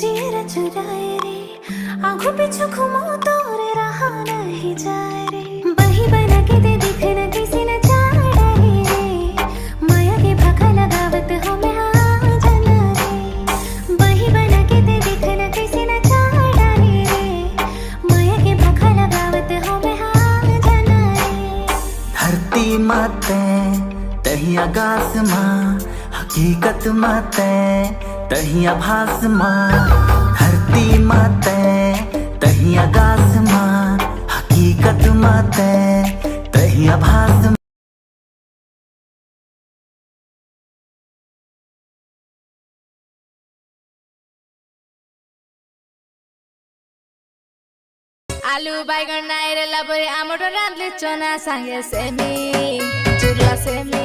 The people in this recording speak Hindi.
जीरा चुराए रे आंखों पीछू घुमाओ तोरे रहा नहीं जाए रे बही बना के दे दिखे न किसी न चाड़ा रे माया के भका लगावत हमें आ जाना रे बही बना के दे दिखे न किसी न चाड़ा रे माया के भका लगावत हमें आ जाना रे धरती माते तही आकाश माँ हकीकत माते तही आभास माँ धरती माते तही आकाश माँ हकीकत माते तही आभास आलू बैगन नाइरे लाबरे आमोटो रांधले चना सांगे सेमी चुरला सेमी